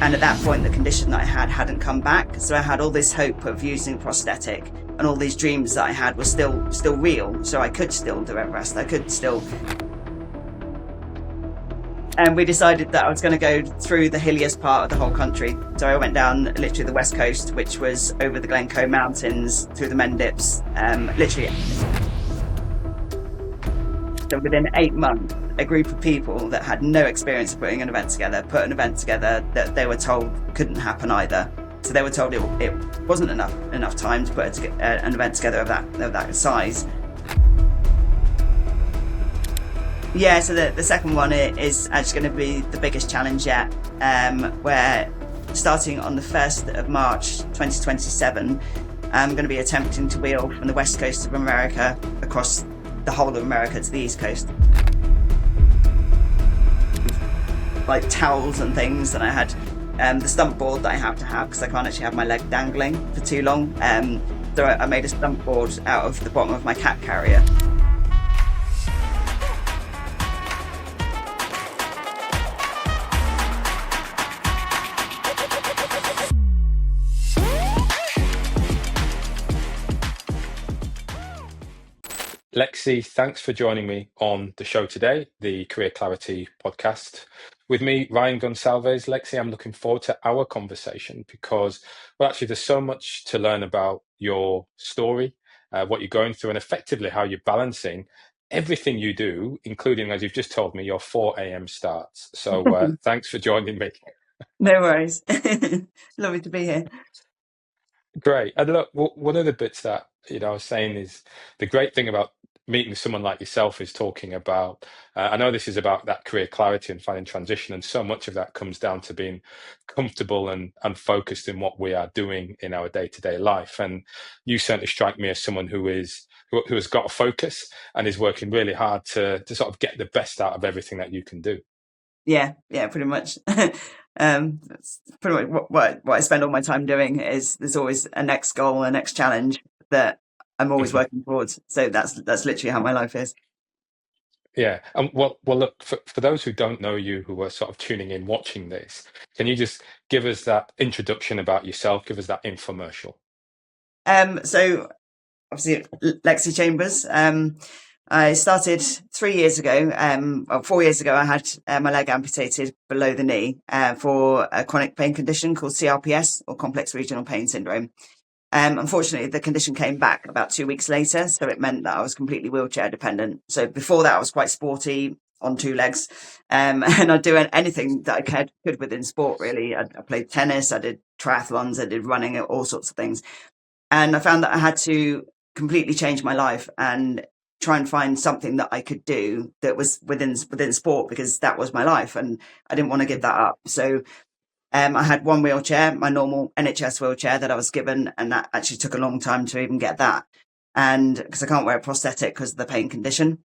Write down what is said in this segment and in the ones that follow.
And at that point, the condition that I had hadn't come back. So I had all this hope of using prosthetic, and all these dreams that I had were still real. So I could still do Everest. I could still. And we decided that I was going to go through the hilliest part of the whole country. So I went down literally the west coast, which was over the Glencoe Mountains, through the Mendips, literally. So within 8 months, a group of people that had no experience of putting an event together, put an event together that they were told couldn't happen either. So they were told it wasn't enough time to put an event together of that size. Yeah, so the second one is actually going to be the biggest challenge yet, where starting on the 1st of March 2027, I'm going to be attempting to wheel from the west coast of America across the whole of America to the east coast. Like towels and things, and I had the stump board that I have to have because I can't actually have my leg dangling for too long. So I made a stump board out of the bottom of my cat carrier. Lexi, thanks for joining me on the show today, the Career Clarity podcast. With me, Ryan Gonsalves. Lexi, I'm looking forward to our conversation because, well, actually, there's so much to learn about your story, what you're going through, and effectively how you're balancing everything you do, including, as you've just told me, your 4 a.m. starts. So thanks for joining me. No worries. Lovely to be here. Great. And look, one of the bits that I was saying is the great thing about meeting someone like yourself is talking about. I know this is about that career clarity and finding transition, and so much of that comes down to being comfortable and focused in what we are doing in our day-to-day life. And you certainly strike me as someone who has got a focus and is working really hard to sort of get the best out of everything that you can do. Yeah, pretty much. That's pretty much what I spend all my time doing. Is there's always a next goal, a next challenge that I'm always working towards. So that's literally how my life is. Yeah. Well, look, for those who don't know you, who are sort of tuning in, watching this, can you just give us that introduction about yourself, give us that infomercial? So obviously Lexi Chambers. I started 3 years ago. 4 years ago, I had my leg amputated below the knee for a chronic pain condition called CRPS, or complex regional pain syndrome. Unfortunately, the condition came back about 2 weeks later, so it meant that I was completely wheelchair dependent. So before that, I was quite sporty on 2 legs, and I'd do anything that I could within sport, really. I played tennis, I did triathlons, I did running, all sorts of things. And I found that I had to completely change my life and try and find something that I could do that was within sport, because that was my life and I didn't want to give that up. So I had one wheelchair, my normal NHS wheelchair that I was given, and that actually took a long time to even get that. And because I can't wear a prosthetic because of the pain condition.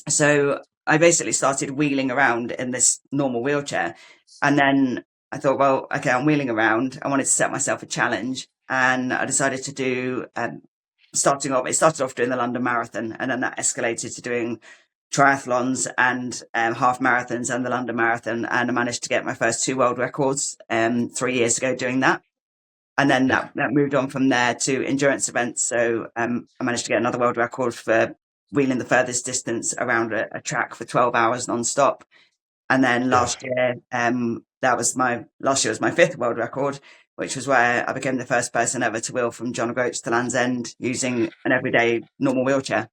So I basically started wheeling around in this normal wheelchair. And then I thought, well, okay, I'm wheeling around. I wanted to set myself a challenge. And I decided to do, it started off doing the London Marathon, and then that escalated to doing triathlons and half marathons and the London Marathon. And I managed to get my first 2 world records 3 years ago doing that. And then that moved on from there to endurance events. So I managed to get another world record for wheeling the furthest distance around a track for 12 hours non-stop. And then last year was my 5th world record, which was where I became the first person ever to wheel from John O'Groats to Land's End using an everyday normal wheelchair.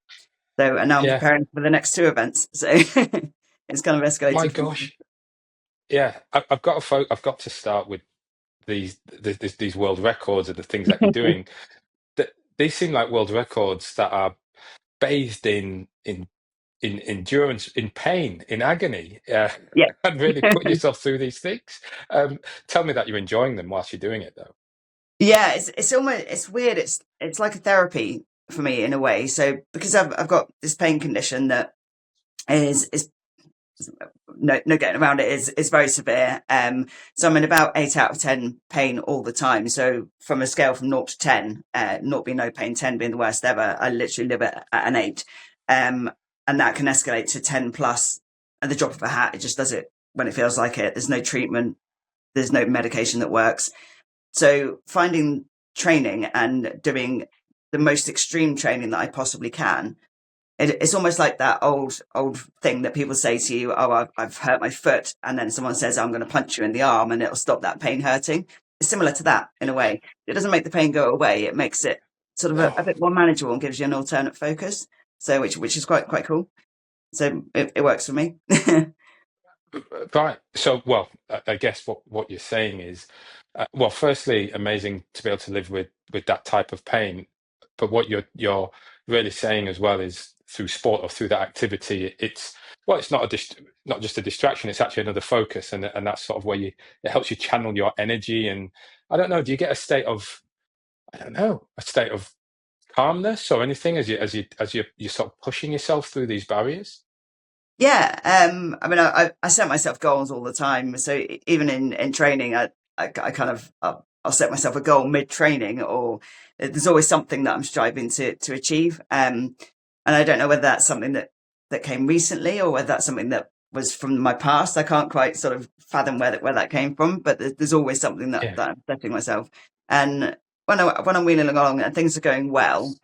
So, and now I'm preparing for the next 2 events. So it's kind of escalated. My gosh. Yeah, I've got to start with these world records and the things that you're doing. They seem like world records that are bathed in endurance, in pain, in agony, and really put yourself through these things. Tell me that you're enjoying them whilst you're doing it, though. Yeah, it's weird. It's like a therapy for me in a way. So because I've got this pain condition that is no getting around it, is very severe. So I'm in about 8 out of 10 pain all the time. So from a scale from 0 to 10, 0 being no pain, 10 being the worst ever, I literally live at an 8. And that can escalate to 10 plus at the drop of a hat. It just does it when it feels like it. There's no treatment. there's no medication that works. So finding training and doing the most extreme training that I possibly can, it's almost like that old thing that people say to you, oh, I've hurt my foot, and then someone says, I'm going to punch you in the arm and it'll stop that pain hurting. It's similar to that in a way. It doesn't make the pain go away. It makes it sort of a Oh, bit more manageable and gives you an alternate focus. So which is quite cool. So it works for me. right. So, well, I guess what you're saying is, well, firstly, amazing to be able to live with that type of pain. But what you're really saying as well is through sport or through that activity, it's well, it's not just a distraction. It's actually another focus, and that's sort of where it helps you channel your energy. And I don't know, do you get a state of I don't know a state of calmness or anything as you're sort of pushing yourself through these barriers? Yeah, I mean, I set myself goals all the time. So even in training, I kind of I'll set myself a goal mid training, or there's always something that I'm striving to achieve. And I don't know whether that's something that came recently or whether that's something that was from my past. I can't quite sort of fathom where that came from, but there's always something Yeah, that I'm setting myself. And when I'm wheeling along and things are going well,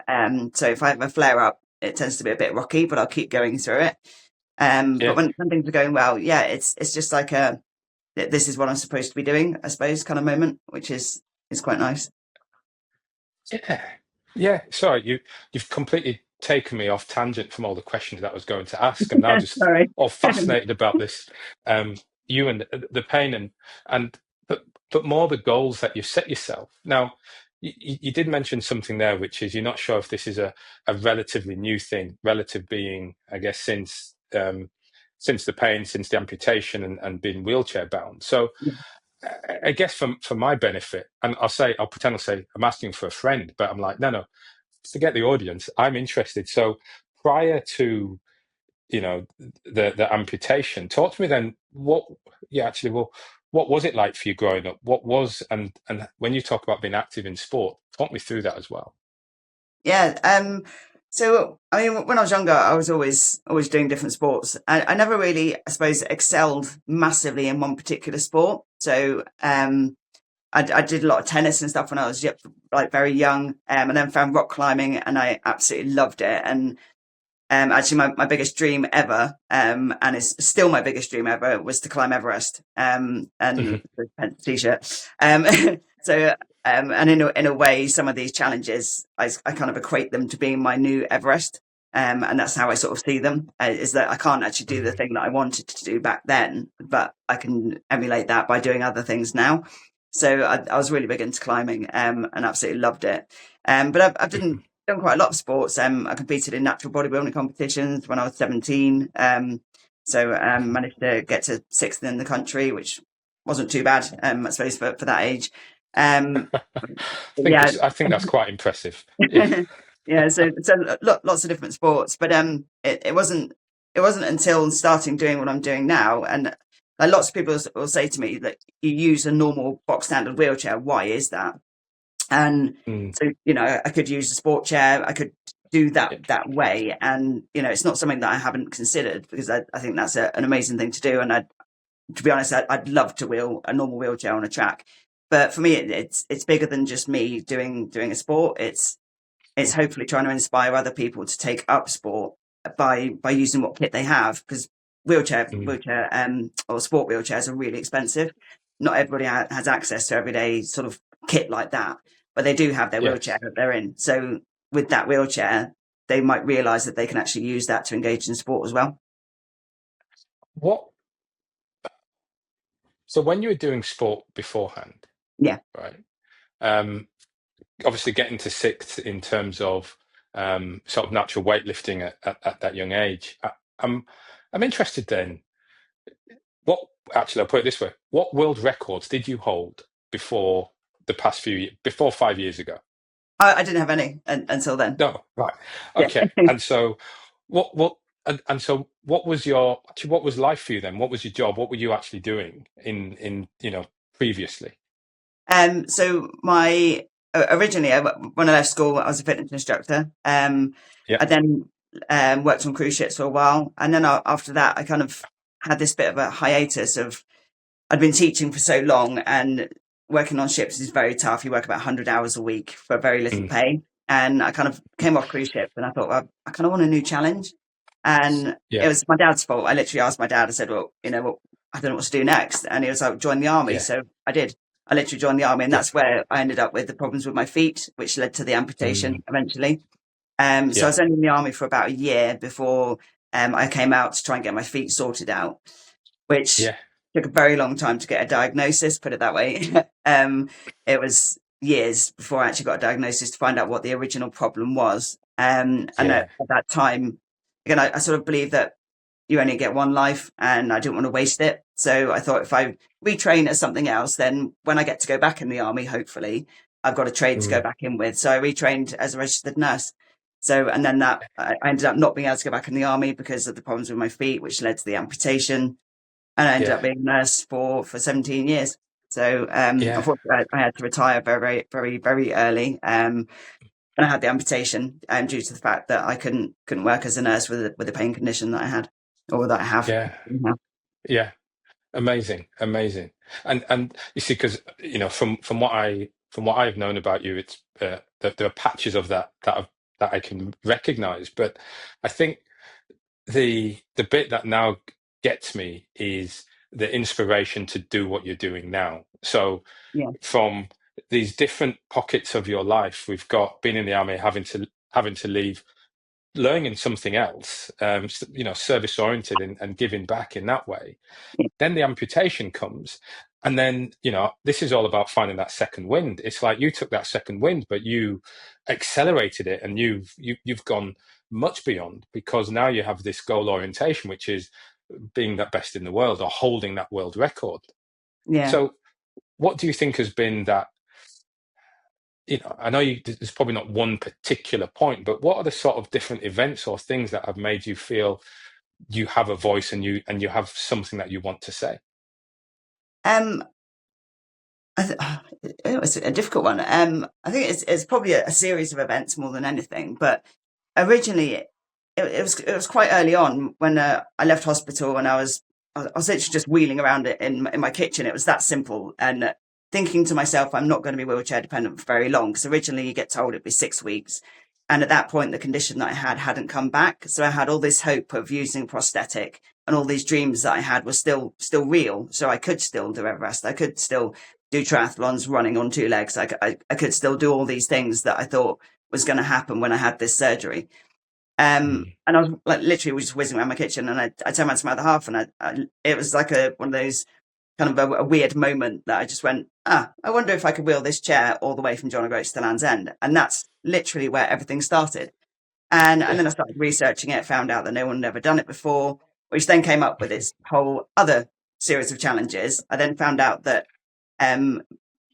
so if I have a flare up, it tends to be a bit rocky, but I'll keep going through it. But yeah. when things are going well, yeah, it's just like this is what I'm supposed to be doing, I suppose, kind of moment, which is quite nice. Yeah, yeah. Sorry, you've completely taken me off tangent from all the questions that I was going to ask. I'm now just Sorry. all fascinated about this. You and the pain and but more the goals that you've set yourself. Now, you did mention something there, which is you're not sure if this is a relatively new thing, relative being, I guess, since the pain, since the amputation, and being wheelchair bound. So. I guess for my benefit, and I'll pretend I'll say I'm asking for a friend, but I'm like, no, forget the audience. I'm interested. So prior to the amputation, talk to me then. What was it like for you growing up? What was and when you talk about being active in sport, talk me through that as well. Yeah. So I mean, when I was younger, I was always doing different sports. I never really, I suppose, excelled massively in one particular sport. So I did a lot of tennis and stuff when I was like very young, and then found rock climbing, and I absolutely loved it. And actually, my biggest dream ever, and it's still my biggest dream ever, was to climb Everest. And Mhm. the t-shirt. So, and in a way, some of these challenges, I kind of equate them to being my new Everest. And that's how I sort of see them, is that I can't actually do the Mhm. thing that I wanted to do back then, but I can emulate that by doing other things now. So I was really big into climbing, and absolutely loved it. But I've done quite a lot of sports. I competed in natural bodybuilding competitions when I was 17. So managed to get to sixth in the country, which wasn't too bad, I suppose, for that age. Um, but yeah, I think that's quite impressive. Yeah. yeah. So lots of different sports, but it wasn't until starting doing what I'm doing now, and lots of people will say to me that you use a normal box standard wheelchair. Why is that? And Mm. so, I could use a sport chair. I could do Yeah. that way. And, it's not something that I haven't considered, because I think that's an amazing thing to do. And to be honest, I'd love to wheel a normal wheelchair on a track. But for me, it's bigger than just me doing a sport. It's hopefully trying to inspire other people to take up sport by using what kit they have, because Mm. or sport wheelchairs are really expensive. Not everybody has access to everyday sort of kit like that, but they do have their wheelchair Yes. that they're in. So with that wheelchair, they might realize that they can actually use that to engage in sport as well. What? So when you were doing sport beforehand, Yeah. right? Um, Obviously getting to sixth in terms of sort of natural weightlifting at that young age. I'm I'm interested then. What actually, I'll put it this way: what world records did you hold before 5 years ago? I didn't have any until then. No, right, Yeah. okay. And so, what and so, what was life for you then? What was your job? What were you actually doing in previously? So originally, when I left school, I was a fitness instructor. Yeah. I then worked on cruise ships for a while, and then after that, I kind of had this bit of a hiatus of I'd been teaching for so long, and working on ships is very tough. You work about 100 hours a week for very little Mm, pay. And I kind of came off cruise ships and I thought, well, I kind of want a new challenge. And it yeah, was my dad's fault. I literally asked my dad, I said, well, well, I don't know what to do next. And he was like, join the army. yeah, So I did. I literally joined the army, and yeah, that's where I ended up with the problems with my feet, which led to the mm, amputation eventually. So I yeah, was only in the army for about a year before I came out to try and get my feet sorted out, which yeah, took a very long time to get a diagnosis, put it that way. It was years before I actually got a diagnosis to find out what the original problem was. And yeah, at that time, again, I sort of believe that you only get one life and I didn't want to waste it. So I thought if I retrain as something else, then when I get to go back in the army, hopefully, I've got a trade to go mm, back in with. So I retrained as a registered nurse. So, and then that I ended up not being able to go back in the army because of the problems with my feet, which led to the amputation. And I ended yeah, up being a nurse for 17 years. So, yeah, unfortunately, I had to retire very, very, very early. And I had the amputation due to the fact that I couldn't work as a nurse with the pain condition that I had, or that I have. yeah, yeah. Amazing, amazing. And you see, because from what I've known about you, it's that there are patches of that I can recognize. But I think the bit that now gets me is the inspiration to do what you're doing now. So Yeah, from these different pockets of your life, we've got being in the army, having to leave, learning something else, service oriented and giving back in that way. yeah, Then the amputation comes, and then this is all about finding that second wind. It's like you took that second wind, but you accelerated it, and you've gone much beyond, because now you have this goal orientation, which is being that best in the world or holding that world record. yeah. So what do you think has been that, I know there's probably not one particular point, but what are the sort of different events or things that have made you feel you have a voice, and you have something that you want to say? Um, it was a difficult one. I think it's probably a series of events more than anything. But originally, it was quite early on when I left hospital, and I was literally just wheeling around it in my kitchen. It was that simple, and thinking to myself, I'm not going to be wheelchair dependent for very long, because originally you get told it'd be 6 weeks, and at that point the condition that I had hadn't come back. So I had all this hope of using prosthetic, and all these dreams that I had were still real. So I could still do Everest. I could still do triathlons running on two legs. I could still do all these things that I thought was going to happen when I had this surgery. Mm, And I was like literally just whizzing around my kitchen, and I turned around to my other half, and it was like one of those kind of a weird moment that I just went, I wonder if I could wheel this chair all the way from John O'Groats to Land's End. And that's literally where everything started. And yeah. then I started researching it, found out that no one had ever done it before, which then came up with its whole other series of challenges. I then found out that um,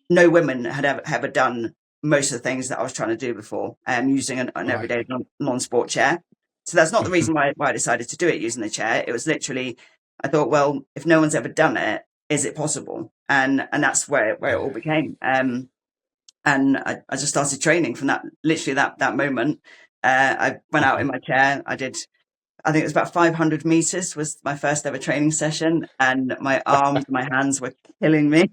no women had ever done most of the things that I was trying to do before, using an Right. everyday non-sport chair. So that's not the Mhm. reason why I decided to do it using the chair. It was literally, I thought, well, if no one's ever done it, is it possible? And that's where it Yeah. all became. And I just started training from literally that moment. I went out in Mhm. my chair. I think it was about 500 meters was my first ever training session, and my arms, my hands were killing me.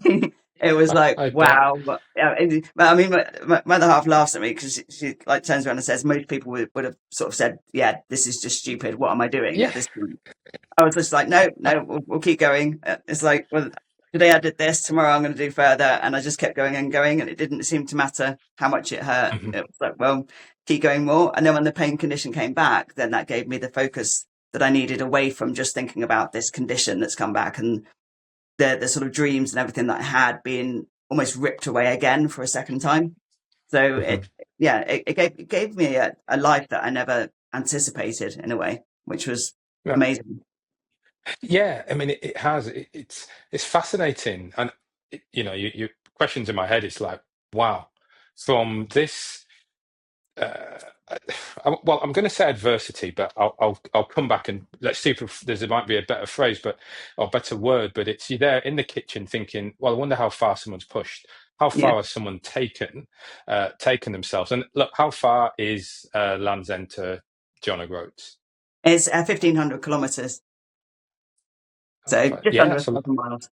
It was like, I bet. wow. But, yeah, I mean, my other half laughs at me because she like turns around and says, most people would have sort of said, yeah, this is just stupid. What am I doing Yeah. at this point? I was just like, no, no, we'll keep going. It's like, well, today I did this, tomorrow I'm going to do further. And I just kept going and going. And it didn't seem to matter how much it hurt. Mhm. It was like, well, keep going more. And then when the pain condition came back, then that gave me the focus that I needed away from just thinking about this condition that's come back, and the sort of dreams and everything that I had being almost ripped away again for a second time. So Mhm. it gave me a life that I never anticipated in a way, which was Yeah. amazing. Yeah. I mean, it has. It's fascinating, and you questions in my head. It's like, wow, from this. Uh, well, I'm going to say adversity, but I'll come back and let's see if there might be a better phrase, or better word. But it's you there in the kitchen thinking, well, I wonder how far someone's pushed. How Yeah. far has someone taken themselves? And look, how far is Land's End to John O'Groats? It's 1,500 kilometers, Oh, so just yeah, under a that's a lot. 1,000 miles.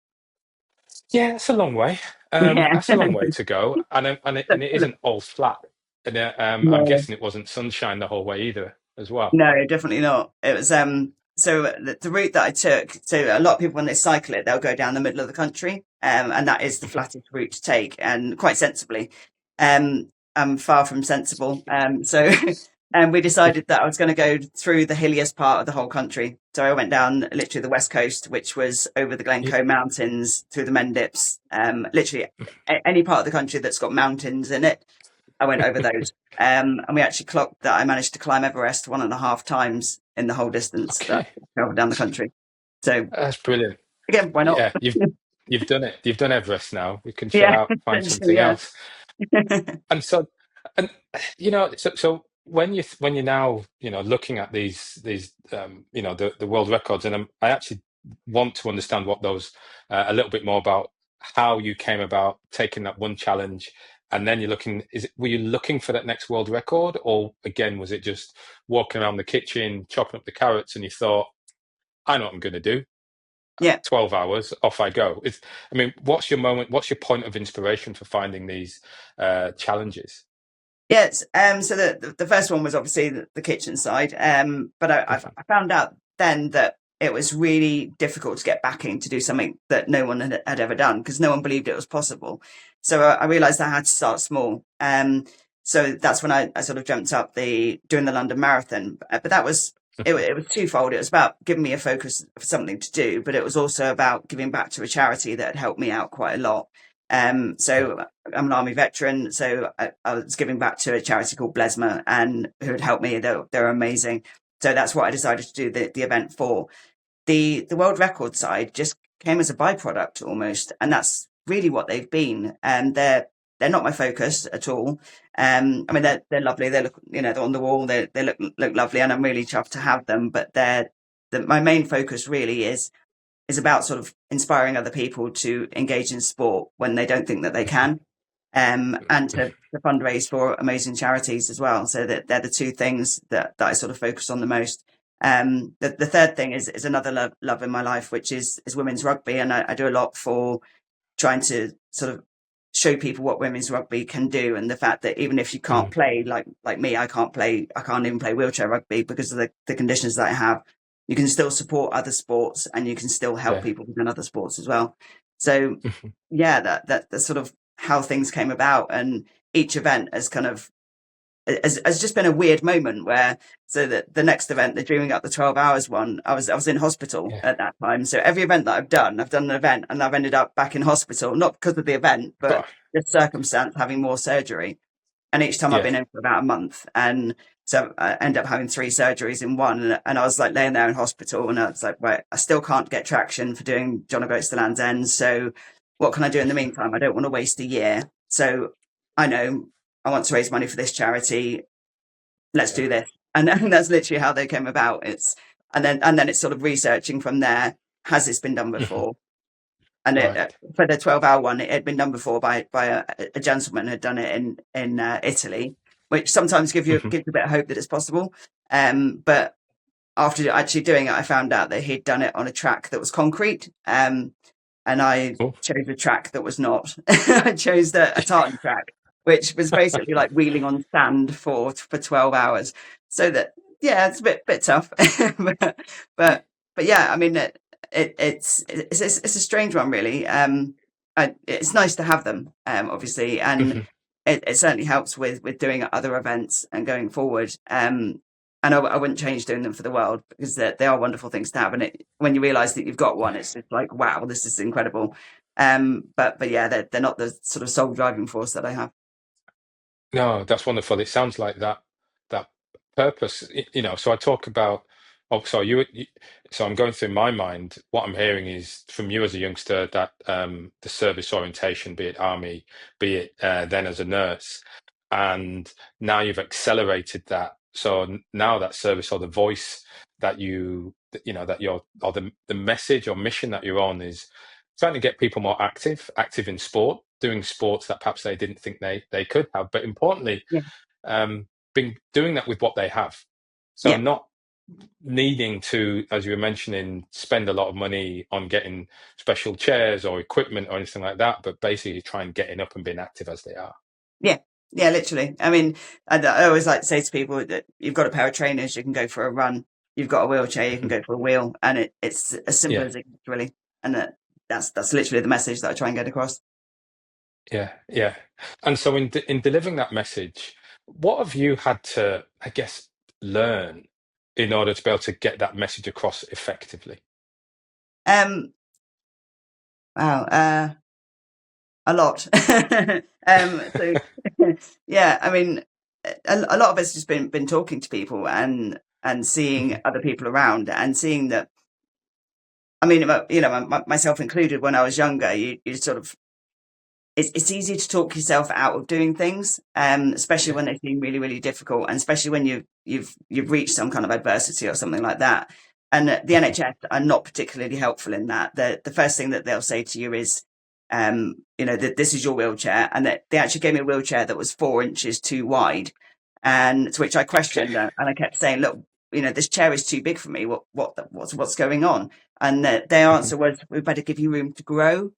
Yeah, that's a long way. Yeah. That's a long way to go, and it Sort of- isn't all flat. And I'm no. guessing it wasn't sunshine the whole way either, as well. No, definitely not. It was so the route that I took, so a lot of people when they cycle it, they'll go down the middle of the country. And that is the flattest route to take, and quite sensibly. I'm far from sensible. So and we decided that I was going to go through the hilliest part of the whole country. So I went down literally the west coast, which was over the Yeah. Glencoe Mountains, through the Mendips, literally any part of the country that's got mountains in it. I went over those. And we actually clocked that I managed to climb Everest 1.5 times in the whole distance that Okay, I traveled down the country. So that's brilliant. again, why not? Yeah, you've done it. You've done Everest now. We can chill Yeah, out, find essentially, something yeah. else. And so, and so when you're now looking at these the world records, and I actually want to understand what those a little bit more about how you came about taking that one challenge, and then were you looking for that next world record, or again was it just walking around the kitchen chopping up the carrots and you thought, I know what I'm going to do. Yeah. 12 hours, off I go. I mean, what's your moment? What's your point of inspiration for finding these challenges? Yes. So the first one was obviously the kitchen side. But I found out then that it was really difficult to get backing to do something that no one had ever done, because no one believed it was possible. So I realized I had to start small. So that's when I sort of jumped up doing the London Marathon. But that was, it was twofold. It was about giving me a focus for something to do, but it was also about giving back to a charity that had helped me out quite a lot. Yeah. So I'm an army veteran, so I was giving back to a charity called Blesma, and who had helped me. They're amazing. So that's what I decided to do the event for. The world record side just came as a byproduct almost, and that's really what they've been. And they're not my focus at all. I mean they're lovely. They look, they're on the wall. They look lovely, and I'm really chuffed to have them. But my main focus really is about sort of inspiring other people to engage in sport when they don't think that they can, and to fundraise for amazing charities as well. So that they're the two things that I sort of focus on the most. The third thing is another love in my life, which is women's rugby, and I do a lot for trying to sort of show people what women's rugby can do, and the fact that even if you can't Mm, play like me, I can't even play wheelchair rugby because of the conditions that I have. You can still support other sports, and you can still help yeah. people within other sports as well. So yeah, that's sort of how things came about, and each event has kind of has just been a weird moment where, so that the next event, the Dreaming Up the 12 Hours one, I was in hospital Yeah. at that time. So every event that I've done an event and I've ended up back in hospital, not because of the event, but Gosh. just circumstance, having more surgery. And each time I've Yeah. been in for about a month. And so I ended up having 3 surgeries in one. And I was like laying there in hospital, and I was like, right, I still can't get traction for doing John O'Groats to Land's End. So what can I do in the meantime? I don't want to waste a year. So I know I want to raise money for this charity. Let's Yeah. do this. And that's literally how they came about. And then it's sort of researching from there. Has this been done before? And Right. for the 12-hour one, it had been done before by a gentleman who had done it in Italy, which sometimes gives you a bit of hope that it's possible. But after actually doing it, I found out that he'd done it on a track that was concrete. And I Oh. chose a track that was not. I chose a tartan track, which was basically like wheeling on sand for 12 hours. So that, yeah, it's a bit tough, but, but yeah, I mean it's a strange one really. It's nice to have them, obviously, and it certainly helps with doing other events and going forward. And I wouldn't change doing them for the world, because they are wonderful things to have. And when you realise that you've got one, it's just like, wow, this is incredible. But yeah, they're not the sort of sole driving force that I have. No, that's wonderful. It sounds like that purpose, so I talk about, oh, so so I'm going through my mind, what I'm hearing is from you as a youngster that the service orientation, be it army, be it then as a nurse, and now you've accelerated that. So now that service, or the voice that that you're, or the message or mission that you're on, is trying to get people more active in sport, doing sports that perhaps they didn't think they could have, but importantly, Yeah, been doing that with what they have. So yeah, not needing to, as you were mentioning, spend a lot of money on getting special chairs or equipment or anything like that, but basically try and getting up and being active as they are. Yeah, yeah, literally. I mean, I always like to say to people that you've got a pair of trainers, you can go for a run. You've got a wheelchair, you can Mhm. go for a wheel, and it's as simple Yeah, as it gets, really. And that's literally the message that I try and get across. yeah, yeah. And so in delivering that message, what have you had to, I guess, learn in order to be able to get that message across effectively? Um, wow, a lot. So yeah, I mean, a lot of it's just been talking to people and seeing Mhm. other people around and seeing that. I mean, myself included, when I was younger, you sort of it's easy to talk yourself out of doing things, especially Yeah. when they seem really, really difficult, and especially when you've reached some kind of adversity or something like that. And the Mhm. NHS are not particularly helpful in that. The first thing that they'll say to you is, that this is your wheelchair, and that they actually gave me a wheelchair that was 4 inches too wide, and to which I Okay. questioned, and I kept saying, look, this chair is too big for me. What's going on? And their Mhm. answer was, we better give you room to grow.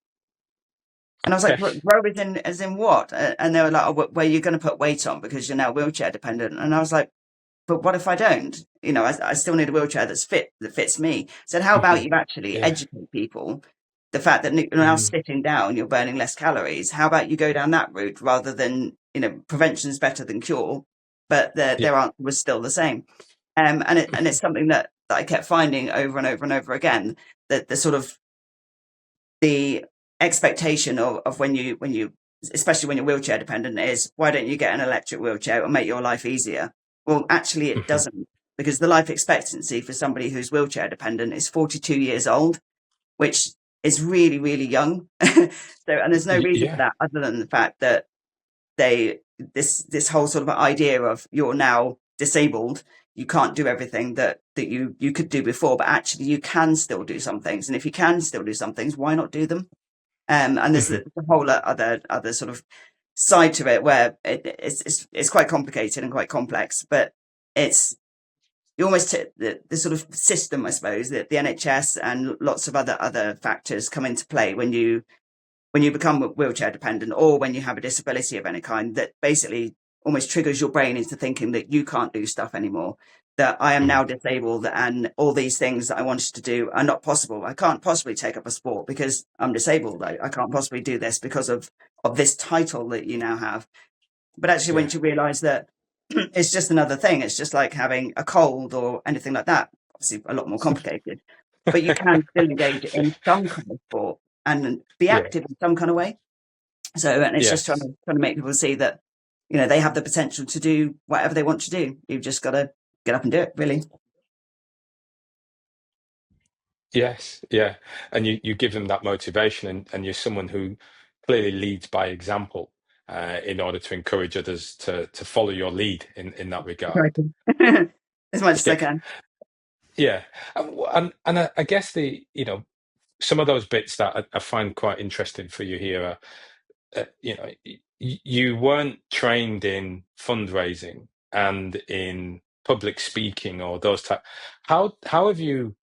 And I was like, Okay. grow as in what? And they were like, oh, where are you going to put weight on because you're now wheelchair dependent? And I was like, but what if I don't? I still need a wheelchair that fits me. So how about Mhm. you actually Yeah. educate people the fact that now Mm. sitting down, you're burning less calories. How about you go down that route rather than, prevention is better than cure, but Yeah. their answer was still the same. And it's something that I kept finding over and over and over again, that the sort of the expectation of when you especially when you're wheelchair dependent is, why don't you get an electric wheelchair? It'll make your life easier. Well, actually it Mhm. doesn't, because the life expectancy for somebody who's wheelchair dependent is 42 years old, which is really, really young. And there's no reason for Yeah. that other than the fact that they this whole sort of idea of, you're now disabled, you can't do everything that you could do before, but actually you can still do some things, and if you can still do some things, why not do them? And there's Mhm. a whole other sort of side to it where it's quite complicated and quite complex, but it's you almost the sort of system, I suppose, that the NHS and lots of other factors come into play when you become wheelchair dependent, or when you have a disability of any kind, that basically almost triggers your brain into thinking that you can't do stuff anymore, that I am Mhm. now disabled and all these things that I wanted to do are not possible. I can't possibly take up a sport because I'm disabled. I can't possibly do this because of this title that you now have. But actually, Yeah. once you realize that it's just another thing, it's just like having a cold or anything like that, obviously a lot more complicated, but you can still engage in some kind of sport and be Yeah. active in some kind of way. So, and it's just Yes. trying to make people see that, they have the potential to do whatever they want to do. You've just got to get up and do it, really. Yes. Yeah. And you give them that motivation, and you're someone who clearly leads by example, in order to encourage others to follow your lead in that regard. Exciting. As much as I Yeah. can. Yeah. And I guess some of those bits that I find quite interesting for you here are, you weren't trained in fundraising and in public speaking or those type. How have you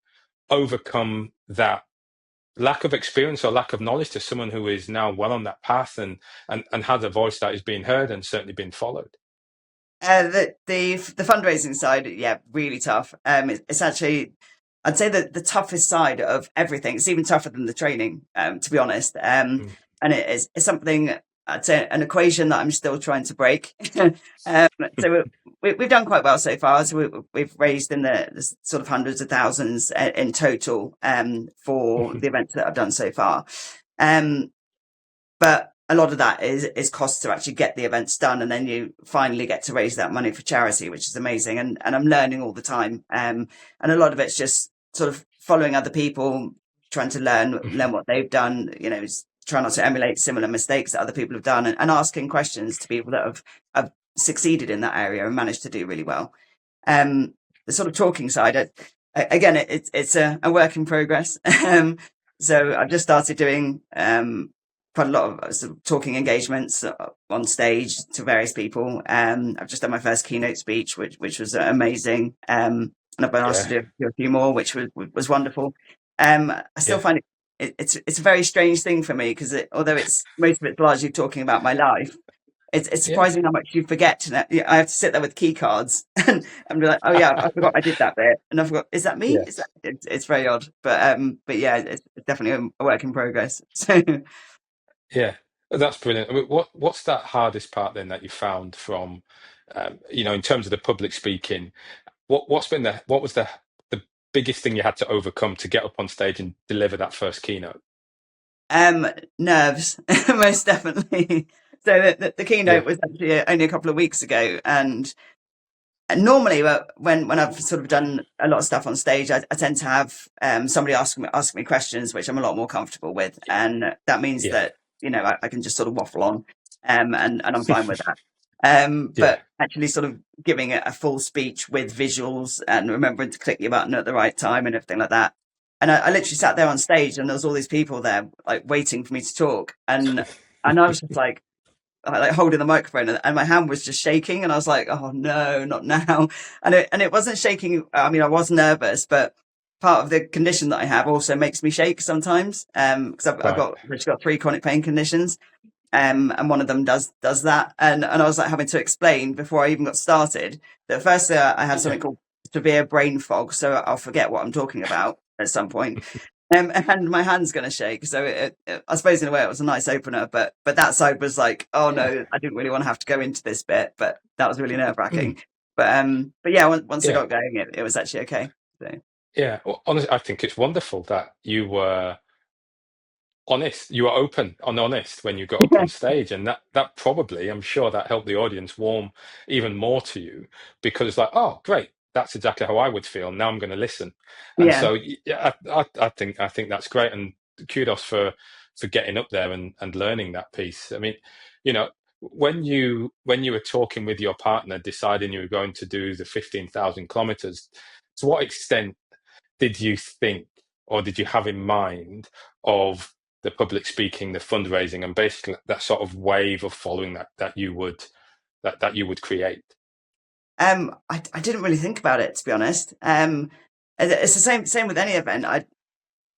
overcome that lack of experience or lack of knowledge to someone who is now well on that path, and has a voice that is being heard and certainly being followed? The fundraising side, yeah, really tough. It's actually, I'd say that the toughest side of everything. It's even tougher than the training, to be honest. Mm. And it's something, I'd say, an equation that I'm still trying to break. um, so we've done quite well so far. So we've raised in the sort of hundreds of thousands in total, for Mhm. the events that I've done so far. Um, but a lot of that is costs to actually get the events done, and then you finally get to raise that money for charity, which is amazing. And I'm learning all the time, and a lot of it's just sort of following other people, trying to learn Mhm. what they've done, try not to emulate similar mistakes that other people have done, and asking questions to people that have succeeded in that area and managed to do really well. The sort of talking side, again, it's a work in progress. So I've just started doing quite a lot of sort of talking engagements on stage to various people. I've just done my first keynote speech, which was amazing. and I've been asked to Yeah. do a few more, which was wonderful. I still Yeah. find it's a very strange thing for me because although it's most of it's largely talking about my life, it's Yeah. surprising how much you forget. To know. I have to sit there with key cards and be like, oh yeah, I forgot I did that bit, and I forgot. Is that me? Is that? Yes. It's very odd, but yeah, it's definitely a work in progress. So. Yeah, that's brilliant. I mean, what's that hardest part then that you found from, in terms of the public speaking? What was the biggest thing you had to overcome to get up on stage and deliver that first keynote? Um, Nerves, most definitely. So the keynote Yeah. was actually only a couple of weeks ago, and normally, when I've sort of done a lot of stuff on stage, I tend to have somebody ask me questions, which I'm a lot more comfortable with, and that means Yeah. that I can just sort of waffle on, and I'm fine with that. Yeah. But actually, sort of giving it a full speech with visuals and remembering to click your button at the right time and everything like that. And I literally sat there on stage, and there was all these people there, like waiting for me to talk, and I was just like holding the microphone, and my hand was just shaking, and I was like, oh no, not now. And it wasn't shaking. I mean, I was nervous, but part of the condition that I have also makes me shake sometimes, because I've Right. got three chronic pain conditions, and one of them does that, and I was like having to explain before I even got started that firstly I have Yeah. something called severe brain fog, so I'll forget what I'm talking about at some point. And my hand's going to shake. So I suppose in a way it was a nice opener, but that side was like, oh no, I didn't really want to have to go into this bit, but that was really nerve Mm. wracking. But yeah, once I Yeah. got going, it was actually okay. So Yeah. Well, honestly, I think it's wonderful that you were honest. You were open and honest when you got up on stage, and that probably, I'm sure, that helped the audience warm even more to you, because it's like, oh, great, that's exactly how I would feel. Now I'm going to listen, and yeah. so yeah, I think that's great, and kudos for getting up there and learning that piece. I mean, you know. When you were talking with your partner, deciding you were going to do the 15,000 kilometers, to what extent did you think, or did you have in mind, of the public speaking, the fundraising, and basically that sort of wave of following that you would create? I didn't really think about it, to be honest. It's the same with any event.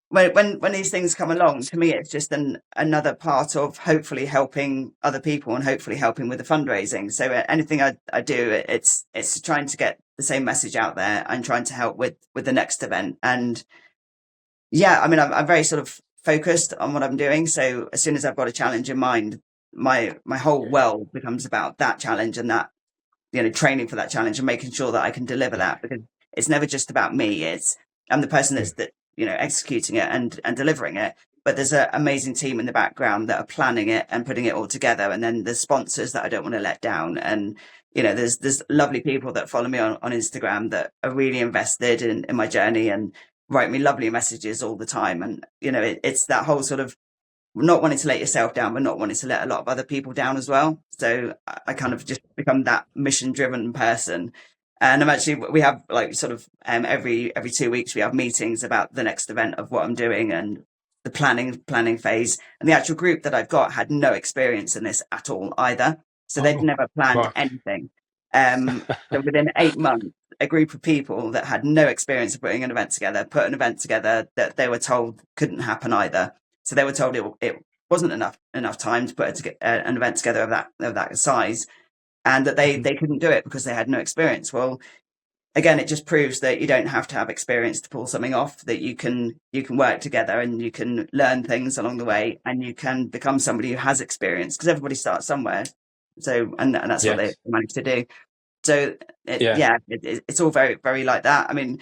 When these things come along, to me, it's just another part of hopefully helping other people and hopefully helping with the fundraising. So anything I do, it's trying to get the same message out there and trying to help with the next event. And yeah, I mean, I'm very sort of focused on what I'm doing. So as soon as I've got a challenge in mind, my whole Yeah, world becomes about that challenge and that training for that challenge and making sure that I can deliver yeah, that, because it's never just about me. I'm the person mm, that executing it and delivering it. But there's an amazing team in the background that are planning it and putting it all together, and then there's sponsors that I don't want to let down. And there's lovely people that follow me on Instagram that are really invested in my journey and write me lovely messages all the time. And it's that whole sort of not wanting to let yourself down, but not wanting to let a lot of other people down as well. So I kind yeah, of just become that mission driven person. And we have like sort of every 2 weeks we have meetings about the next event of what I'm doing and the planning phase. And the actual group that I've got had no experience in this at all either. So they'd oh, never planned right. anything. So within 8 months, a group of people that had no experience of putting an event together put an event together that they were told couldn't happen either. So they were told it wasn't enough time to put an event together of that size, and that they Mhm. they couldn't do it because they had no experience. Well, again, it just proves that you don't have to have experience to pull something off. That you can work together and you can learn things along the way, and you can become somebody who has experience, because everybody starts somewhere. So and that's what they Yes. managed to do. So Yeah. it's all very very like that. I mean,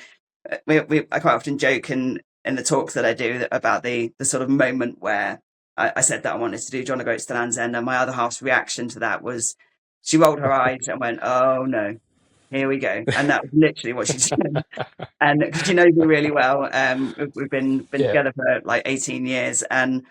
I quite often joke in the talks that I do about the sort of moment where I said that I wanted to do John O'Groats to Land's End, and my other half's reaction to that was she rolled her eyes and went, "Oh no, here we go," and that was literally what she said. And because she knows me really well, we've been Yeah. together for like 18 years, and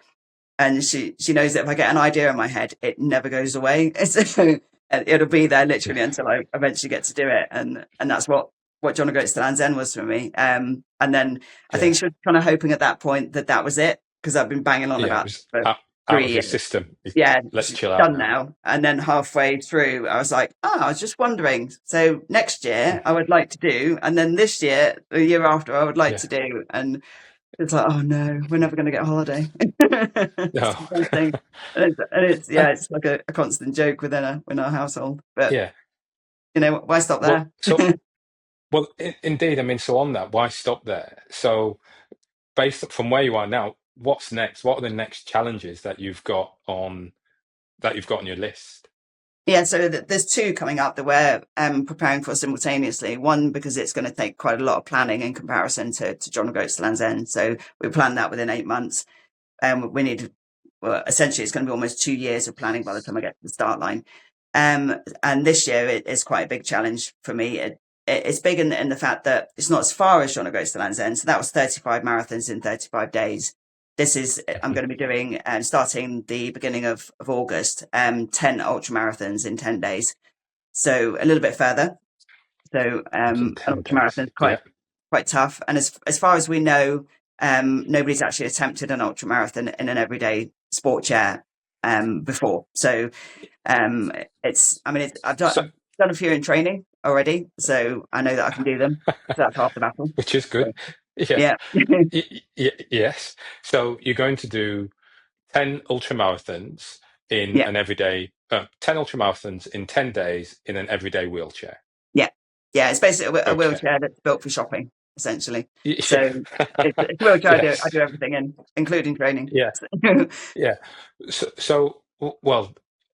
she knows that if I get an idea in my head, it never goes away. So it'll be there Yeah. literally until I eventually get to do it, and that's what John O'Groats to Land's End was for me. And then I think Yeah. she was kind of hoping at that point that was it, because I've been banging on Yeah. It about was it out three of your years. system. Yeah, Let's it's chill out done now. now. And then halfway through, I was like, oh, I was just wondering. So next year I would like to do, and then this year, the year after, I would like Yeah. to do. And it's like, oh no, we're never going to get a holiday. It's No. the same thing. And it's yeah, And it's like a constant joke within our household. But yeah. why stop Well, there? so well, indeed. I mean, so on that, why stop there? So based from where you are now, what's next? What are the next challenges that you've got on your list? Yeah, so there's two coming up that we're preparing for simultaneously. One, because it's going to take quite a lot of planning in comparison to John O'Groats to Land's End. So we planned that within 8 months. We need, well, essentially, it's going to be almost 2 years of planning by the time I get to the start line. And this year it is quite a big challenge for me. It's big in the fact that it's not as far as John O'Groats to Land's End. So that was 35 marathons in 35 days. This is, I'm going to be doing, starting the beginning of August, 10 ultra marathons in 10 days. So a little bit further. So In an 10 ultra days. marathon is Yeah. quite tough. And as far as we know, nobody's actually attempted an ultra marathon in an everyday sport chair before. So I've So, done a few in training already, so I know that I can do them. So that's half the battle. which is good. So, Yeah. yeah, Yes. So you're going to do 10 ultramarathons in yeah, an everyday, 10 ultramarathons in 10 days in an everyday wheelchair. yeah, yeah. It's basically a Okay. wheelchair that's built for shopping, essentially. So Yeah. it's a wheelchair I Yes. do everything in, including training. Yeah. So, Yeah. Well,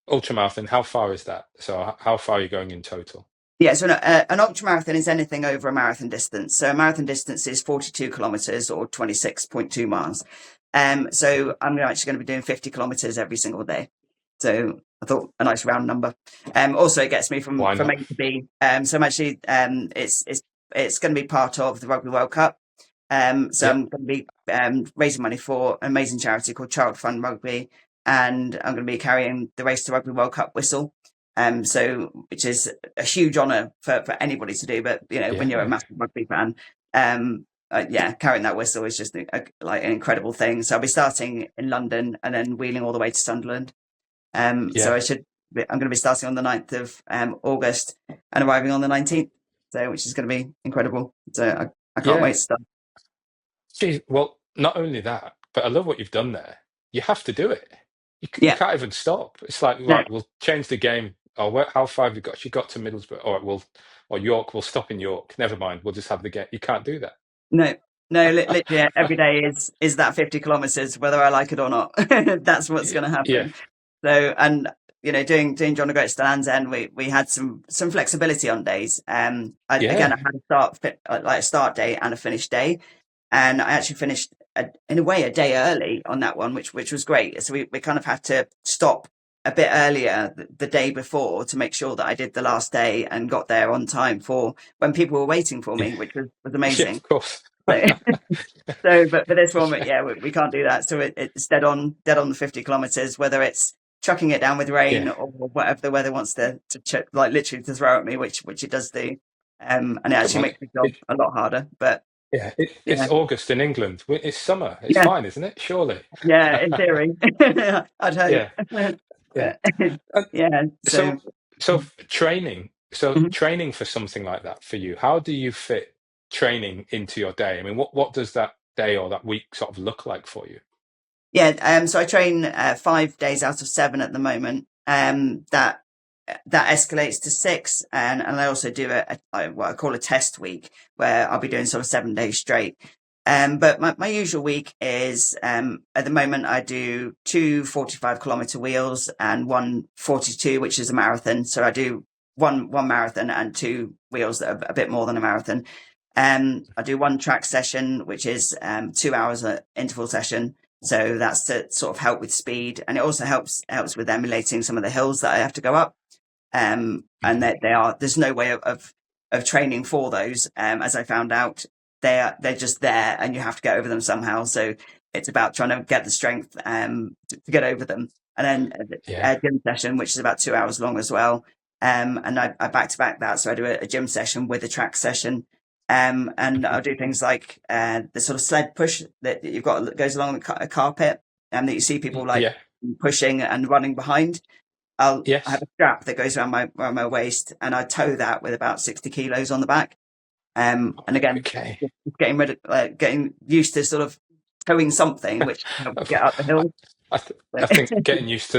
ultramarathon, how far is that? So how far are you going in total? yeah, so an ultra marathon is anything over a marathon distance. So a marathon distance is 42 kilometers or 26.2 miles. So I'm actually going to be doing 50 kilometers every single day. So I thought a nice round number. Also, it gets me from Why A not? to B. So I'm actually it's going to be part of the Rugby World Cup. So Yeah. I'm going to be raising money for an amazing charity called Child Fund Rugby, and I'm going to be carrying the Race to Rugby World Cup whistle. So which is a huge honour for anybody to do, but when you're a Yeah. massive rugby fan, yeah, carrying that whistle is just like an incredible thing. So I'll be starting in London and then wheeling all the way to Sunderland. So Yeah. I'm going to be starting on the 9th of August and arriving on the 19th. So which is going to be incredible. So I can't Yeah. wait to start. Geez, well, not only that, but I love what you've done there. You have to do it. You Yeah, can't even stop. It's like, no, right, we'll change the game. Oh, how far have you got? She got to Middlesbrough. All right, or York, we'll stop in York. Never mind, we'll just have the game. You can't do that. no, no. Literally, every day is that 50 kilometers, whether I like it or not. That's what's going to Yeah. happen. So, and doing John O'Groats to Land's End, we had some flexibility on days. I Yeah. had a start day and a finish day, and I actually finished in a way a day early on that one, which was great. So we kind of had to stop a bit earlier the day before to make sure that I did the last day and got there on time for when people were waiting for Yeah. me, which was Yeah, amazing. of course. So, but for this one, yeah, we can't do that. So it's dead on the 50 kilometers, whether it's chucking it down with rain Yeah. or whatever the weather wants like literally to throw at me, which it does do. And it Come actually on. makes the job a lot harder. But Yeah. yeah, It's August in England. It's summer. It's yeah, fine, isn't it? Surely. yeah, in theory, I'd hope. Yeah. Yeah. But And yeah, so, so training. So mhm. training for something like that for you. How do you fit training into your day? I mean, what does that day or that week sort of look like for you? Yeah, so I train 5 days out of 7 at the moment. That escalates to 6, and I also do what I call a test week where I'll be doing sort of 7 days straight. But my usual week is at the moment I do 2 45-kilometer wheels and one 42, which is a marathon. So I do one marathon and 2 wheels that are a bit more than a marathon. I do one track session, which is 2 hours interval session. So that's to sort of help with speed, and it also helps with emulating some of the hills that I have to go up. And Mhm. that there's no way of training for those. As I found out, they're just there, and you have to get over them somehow. So it's about trying to get the strength to get over them. And then Yeah. a gym session, which is about 2 hours long as well. And I back to back that, so I do a gym session with a track session. And Mhm. I'll do things like the sort of sled push that you've got that goes along a carpet, that you see people like Yeah. pushing and running behind, I have Yes. a strap that goes around my waist, and I tow that with about 60 kilos on the back. And again, Okay. just getting used to sort of towing something which helps get up the I, hill. I think So, getting used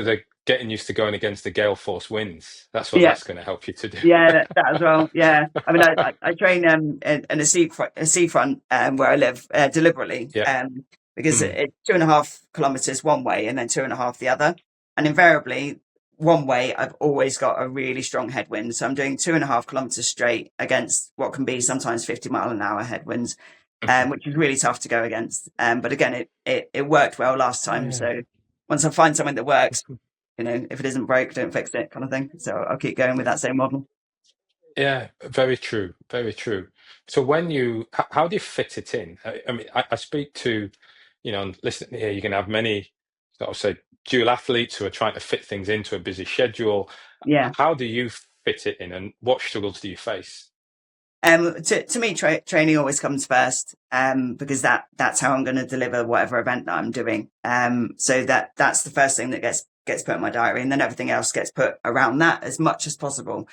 to going against the gale force winds. That's what yeah, that's going to help you to do. yeah, that as well. Yeah, I mean, I train in a seafront where I live deliberately Yeah. because Mm. it's 2.5 kilometers one way and then 2.5 the other, and invariably one way I've always got a really strong headwind. So I'm doing 2.5 kilometers straight against what can be sometimes 50-mile-an-hour headwinds, Mhm. which is really tough to go against. But again, it worked well last time. Yeah. So once I find something that works, if it isn't broke, don't fix it, kind of thing. So I'll keep going with that same model. Yeah, very true, very true. So how do you fit it in? I mean, I speak to, and listen here, you can have many sort of say dual athletes who are trying to fit things into a busy schedule. Yeah. How do you fit it in, and what struggles do you face? To me, training always comes first, because that's how I'm going to deliver whatever event that I'm doing. So that's the first thing that gets put in my diary, and then everything else gets put around that as much as possible.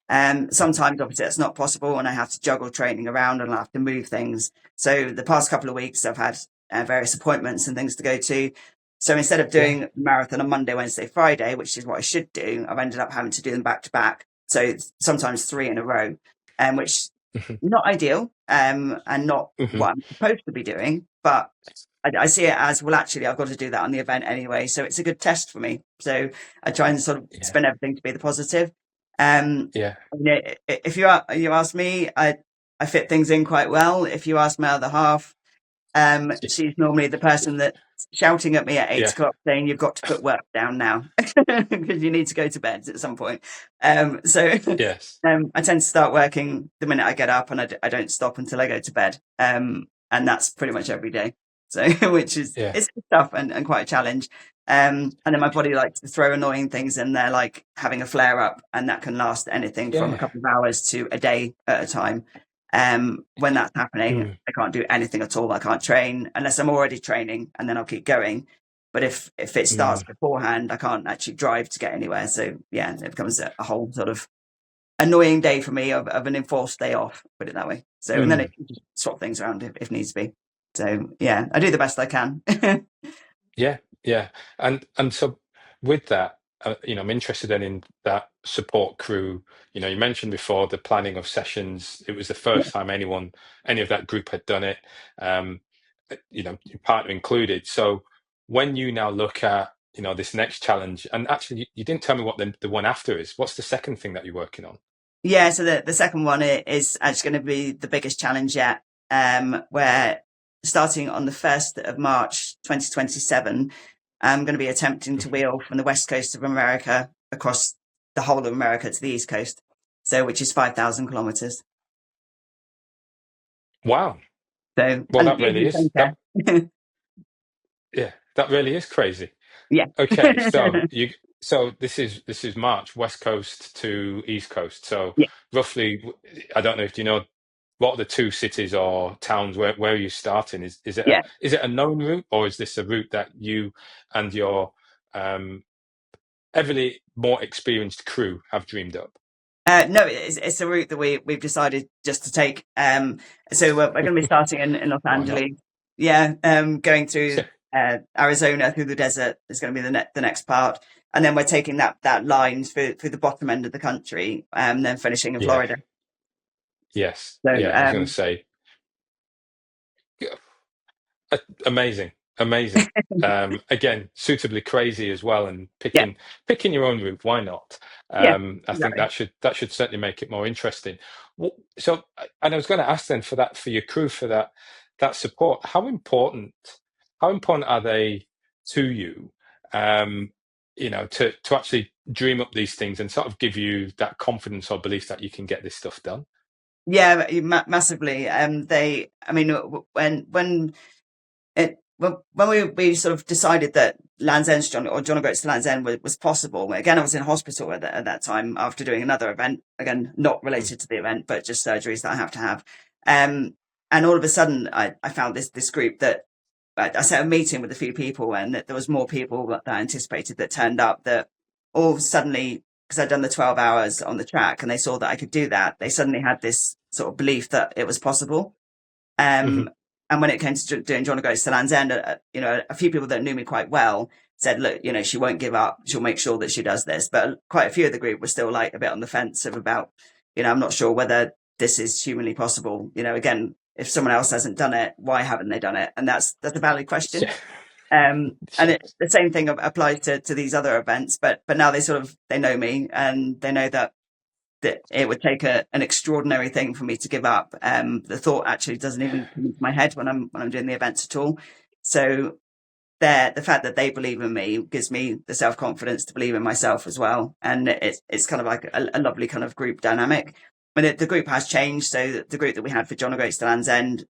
Sometimes obviously it's not possible, and I have to juggle training around, and I have to move things. So the past couple of weeks, I've had various appointments and things to go to. So instead of Yeah. doing marathon on Monday, Wednesday, Friday, which is what I should do, I've ended up having to do them back to back. So sometimes three in a row, which Mhm. not ideal, and not Mhm. what I'm supposed to be doing, but I see it as, well, actually, I've got to do that on the event anyway. So it's a good test for me. So I try and sort of Yeah. spin everything to be the positive. Um, Yeah. if you ask me, I fit things in quite well. If you ask my other half, she's normally the person that's shouting at me at eight Yeah. o'clock saying, "You've got to put work down now because you need to go to bed at some point." So Yes. I tend to start working the minute I get up, and I don't stop until I go to bed. And that's pretty much every day. So, which is Yeah. it's tough and quite a challenge. And then my body likes to throw annoying things in there, like having a flare up, and that can last anything from a Yeah. couple of hours to a day at a time. When that's happening, Mm. I can't do anything at all. I can't train unless I'm already training, and then I'll keep going. But if it starts Mm. beforehand, I can't actually drive to get anywhere. So yeah, it becomes a whole sort of annoying day for me of an enforced day off, put it that way. So, and then it Mm. can just swap things around if needs be. So yeah, I do the best I can. Yeah, yeah, and so with that, I'm interested then in that support crew. You mentioned before the planning of sessions. It was the first time any of that group had done it. Um, your partner included. So when you now look at this next challenge, and actually you didn't tell me what the one after is. What's the second thing that you're working on? Yeah, so the second one is actually going to be the biggest challenge yet. Where starting on the 1st of March 2027, I'm going to be attempting to Mhm. wheel from the west coast of America across the whole of America to the east coast. So, which is 5,000 kilometers. Wow. So, Well, and that really usually is that. Yeah, that really is crazy. yeah, Okay, so this is March, West Coast to East Coast. So yeah, roughly, I don't know if you know what are the two cities or towns where are you starting? Is it a yeah. is it a known route, or is this a route that you and your um heavily more experienced crew have dreamed up? No, it's a route that we've decided just to take. So we're going to be starting in Los Why not? Angeles. Yeah, going through Yeah. Arizona through the desert is going to be the next part, and then we're taking that line through the bottom end of the country, then finishing in Yeah. Florida. Yes. So Yeah. I was going to say. Amazing, amazing. Again, suitably crazy as well, and yeah, picking your own route. Why not? yeah, I think exactly. that should certainly make it more interesting. So, and I was going to ask then for your crew for that support. How important are they to you? To actually dream up these things and sort of give you that confidence or belief that you can get this stuff done. Yeah, massively. I mean, when we sort of decided that Land's End John O'Groats to Land's End was possible. Again, I was in hospital at that time after doing another event. Again, not Mm. related to the event, but just surgeries that I have to have. And all of a sudden, I found this group that I set a meeting with a few people, and there was more people that I anticipated that turned up, that all suddenly, because I'd done the 12 hours on the track and they saw that I could do that, they suddenly had this sort of belief that it was possible. Hmm. And when it came to doing John O'Groats to Land's End, a few people that knew me quite well said, look, she won't give up. She'll make sure that she does this. But quite a few of the group were still like a bit on the fence of about, I'm not sure whether this is humanly possible. Again, if someone else hasn't done it, why haven't they done it? And that's a valid question. Yeah. And Yeah. the same thing applies to these other events, but now they know me, and they know that it would take an extraordinary thing for me to give up. The thought actually doesn't even come into my head when I'm doing the events at all. So the fact that they believe in me gives me the self-confidence to believe in myself as well. And it's kind of like a lovely kind of group dynamic. But the group has changed. So the group that we had for John O'Groats to Land's End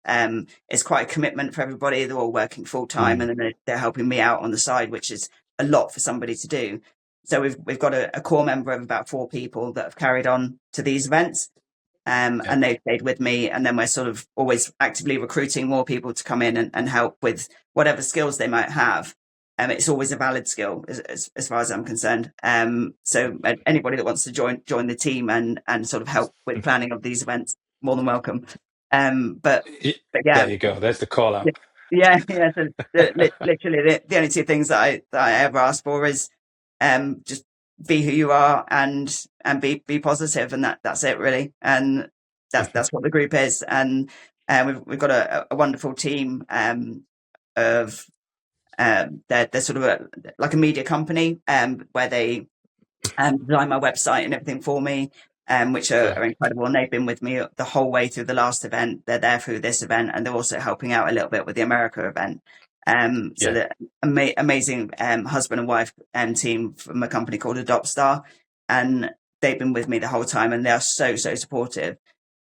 is quite a commitment for everybody. They're all working full time, Mm. and then they're helping me out on the side, which is a lot for somebody to do. So we've got a core member of about 4 people that have carried on to these events. Yeah. And they've stayed with me, and then we're sort of always actively recruiting more people to come in and help with whatever skills they might have. It's always a valid skill as far as I'm concerned. So anybody that wants to join the team and sort of help with planning of these events, more than welcome. But There yeah, you go. There's the call out. yeah. So literally, the only 2 things that I ever ask for is just be who you are, and be positive, and that's it really. And Mhm. that's what the group is. And we've got a wonderful team of they're sort of like a media company, where they design my website and everything for me, which are Great. incredible. And they've been with me the whole way through the last event. They're there through this event, and they're also helping out a little bit with the America event. So Yeah. the amazing husband and wife team from a company called Adopt Star, and they've been with me the whole time, and they are so supportive.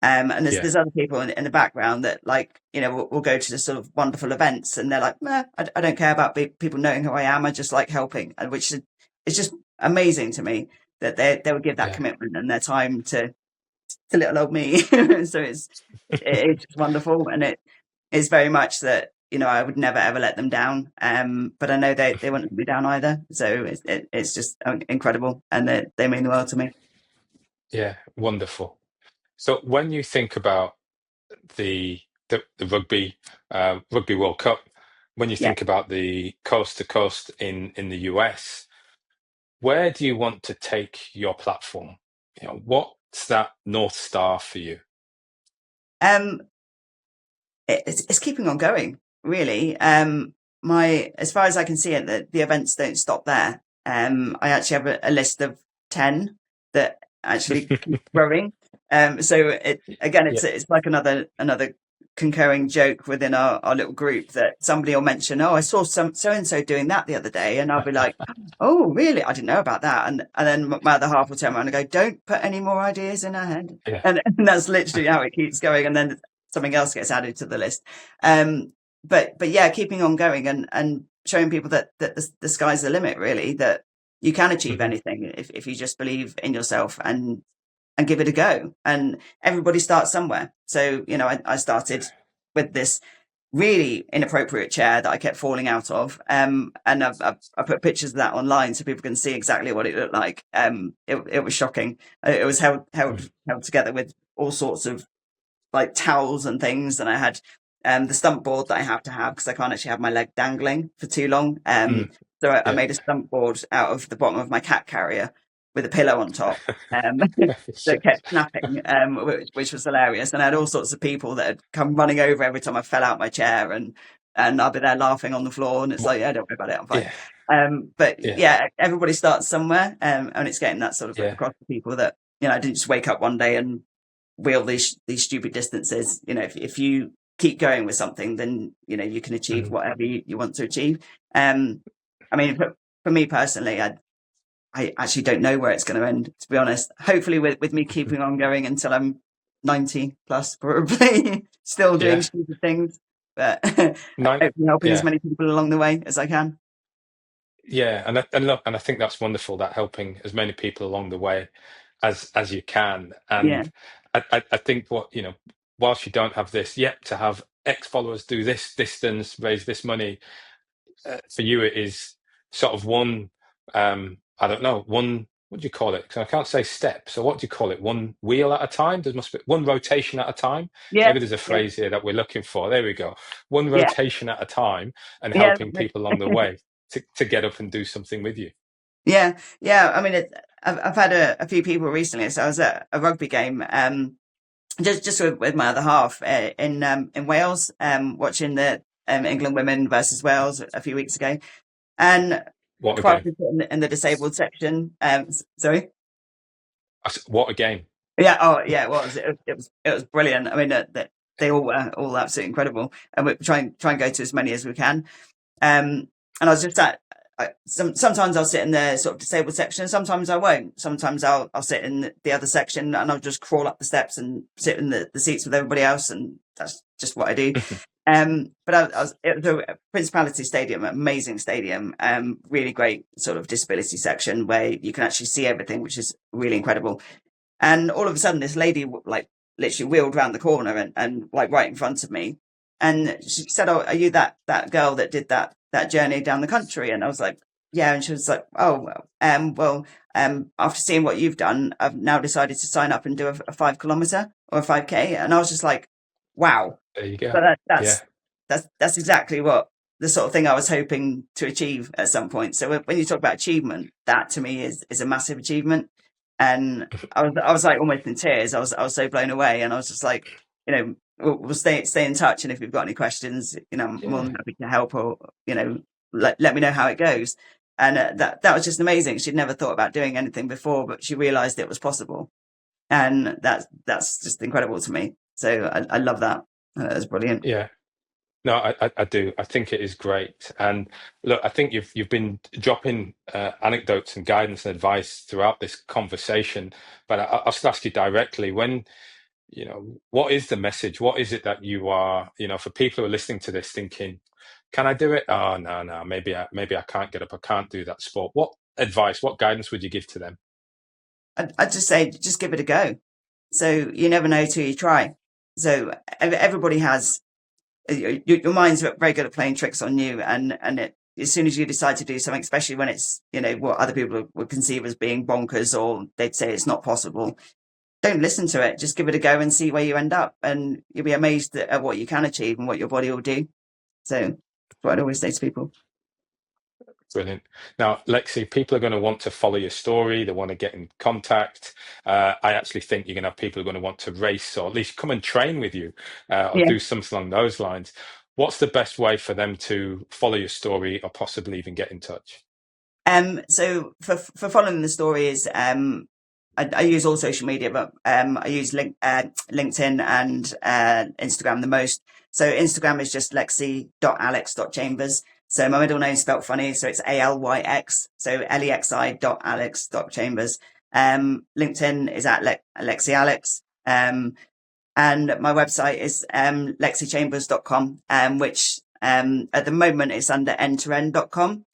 And Yeah. there's other people in the background that, like, will go to the sort of wonderful events, and they're like, I don't care about people knowing who I am. I just like helping, and which is just amazing to me that they would give that Yeah. commitment and their time to little old me. So it's just wonderful, and it is very much that I would never ever let them down. But I know they wouldn't let me down either. So it's just incredible, and they mean the world to me. Yeah. Wonderful. So when you think about the the rugby World Cup, when you Yeah. think about the coast to coast in the US, where do you want to take your platform? What's that North Star for you? Um, it's keeping on going, really. My As far as I can see it, the events don't stop there. I actually have a list of 10 that actually keep growing. So Yeah. it's like another concurring joke within our little group, that somebody will mention, oh, I saw so and so doing that the other day, and I'll be like, oh, really? I didn't know about that. And then my other half will turn around and go, don't put any more ideas in our head. Yeah. And that's literally how it keeps going. And then something else gets added to the list. But yeah, keeping on going, and showing people that the sky's the limit, really, that you can achieve Hmm. anything if you just believe in yourself and give it a go. And everybody starts somewhere. So, I started with this really inappropriate chair that I kept falling out of. And I put pictures of that online so people can see exactly what it looked like. It was shocking. It was held together with all sorts of like towels and things, and I had the stump board that I have to have because I can't actually have my leg dangling for too long. Mm. So I Yeah. made a stump board out of the bottom of my cat carrier with a pillow on top, that kept snapping, which was hilarious. And I had all sorts of people that had come running over every time I fell out my chair, and I'd be there laughing on the floor, and it's like, yeah, don't worry about it, I'm fine. Yeah. But Yeah. yeah, everybody starts somewhere, and it's getting that sort of Yeah. across to people that I didn't just wake up one day and wheel these stupid distances. If you keep going with something, then you can achieve Mhm. whatever you want to achieve. I mean, for me personally, I actually don't know where it's going to end, to be honest. Hopefully with me keeping on going until I'm 90 plus, probably still doing Yeah. stupid things, but Nine. hopefully helping as Yeah. many people along the way as I can. Yeah. And look, and I think that's wonderful, that helping as many people along the way as you can. Yeah. And I think whilst you don't have this yet to have X followers, do this distance, raise this money. For you, it is sort of one, I don't know, one, what do you call it? 'Cause I can't say step. So what do you call it? One wheel at a time? There must be one rotation at a time. Yeah, Maybe there's a yeah, phrase here that we're looking for. There we go. One yeah, rotation at a time, and yeah. helping people along the way to get up and do something with you. Yeah, yeah. I mean, I've had a few people recently. So I was at a rugby game, just with my other half in Wales, watching the England women versus Wales a few weeks ago, and What a while game. in the disabled section, sorry. What a game. Yeah, oh yeah, it was. It was brilliant. I mean, they all were all absolutely incredible, and we try and go to as many as we can. And I was just sometimes I'll sit in the sort of disabled section, sometimes I won't. Sometimes I'll sit in the other section and I'll just crawl up the steps and sit in the seats with everybody else, and that's just what I do. But it was a Principality Stadium, amazing stadium, really great sort of disability section where you can actually see everything, which is really incredible. And all of a sudden, this lady like literally wheeled around the corner and like right in front of me, and she said, "Oh, are you that girl that did that journey down the country?" And I was like, "Yeah." And she was like, "Oh, after seeing what you've done, I've now decided to sign up and do a 5 kilometer or a 5K." And I was just like, "Wow." There you go. So Yeah. that's exactly what the sort of thing I was hoping to achieve at some point. So when you talk about achievement, that to me is a massive achievement. And I was like almost in tears. I was so blown away, and I was just like, we'll stay in touch, and if you've got any questions, I'm more Yeah. than happy to help, or let me know how it goes. And that was just amazing. She'd never thought about doing anything before, but she realised it was possible, and that's just incredible to me. So I love that. That was brilliant. Yeah. No, I do. I think it is great. And look, I think you've been dropping anecdotes and guidance and advice throughout this conversation. But I'll just ask you directly, what is the message? What is it that you are, for people who are listening to this thinking, can I do it? Oh, no, maybe I can't get up. I can't do that sport. What advice, what guidance would you give to them? I'd just say, just give it a go. So you never know till you try. So everybody has your mind's very good at playing tricks on you, and as soon as you decide to do something, especially when it's what other people would conceive as being bonkers, or they'd say it's not possible, don't listen to it. Just give it a go and see where you end up, and you'll be amazed at what you can achieve and what your body will do. So that's what I'd always say to people. Brilliant. Now, Lexi, people are going to want to follow your story. They want to get in contact. I actually think you're going to have people who are going to want to race or at least come and train with you or Yeah. do something along those lines. What's the best way for them to follow your story or possibly even get in touch? So for following the stories, I use all social media, but I use LinkedIn and Instagram the most. So Instagram is just lexi.alex.chambers. So my middle name is spelt funny, so it's ALYX. So lexi.alex.chambers. LinkedIn is at Lexi Alex. And my website is lexichambers.com, which at the moment is under end-to-end.com.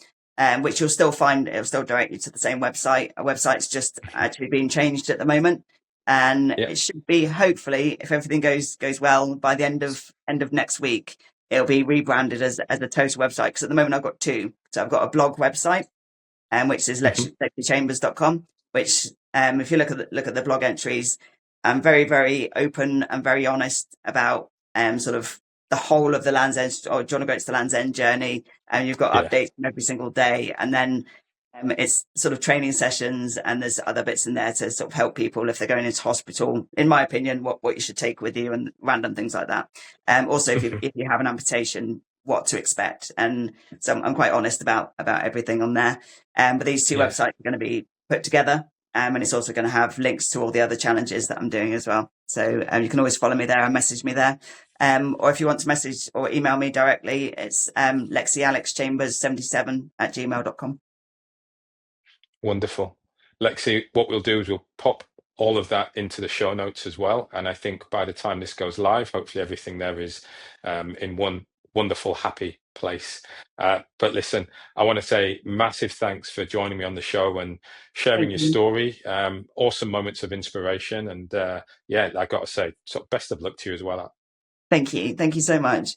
Which you'll still find, it'll still direct you to the same website. Our website's just actually being changed at the moment, and Yeah. it should be, hopefully, if everything goes well, by the end of next week, it'll be rebranded as a total website. Because at the moment I've got two. So I've got a blog website, which is Mhm. lexichambers.com, which if you look at the blog entries, I'm very, very open and very honest about sort of the whole of the Land's End, or do you want to go to the Land's End journey, and you've got Yeah. updates from every single day, and then it's sort of training sessions, and there's other bits in there to sort of help people if they're going into hospital, in my opinion, what you should take with you, and random things like that. Also, if you have an amputation, what to expect. And so I'm quite honest about everything on there. But these two Yeah. websites are going to be put together, and it's also going to have links to all the other challenges that I'm doing as well. So you can always follow me there and message me there. Or if you want to message or email me directly, it's lexialexchambers77@gmail.com. Wonderful. Lexi, what we'll do is we'll pop all of that into the show notes as well. And I think by the time this goes live, hopefully everything there is in one wonderful, happy place. But listen, I want to say massive thanks for joining me on the show and sharing Thank your you. story. Awesome moments of inspiration. And yeah, I got to say, so best of luck to you as well. Thank you so much.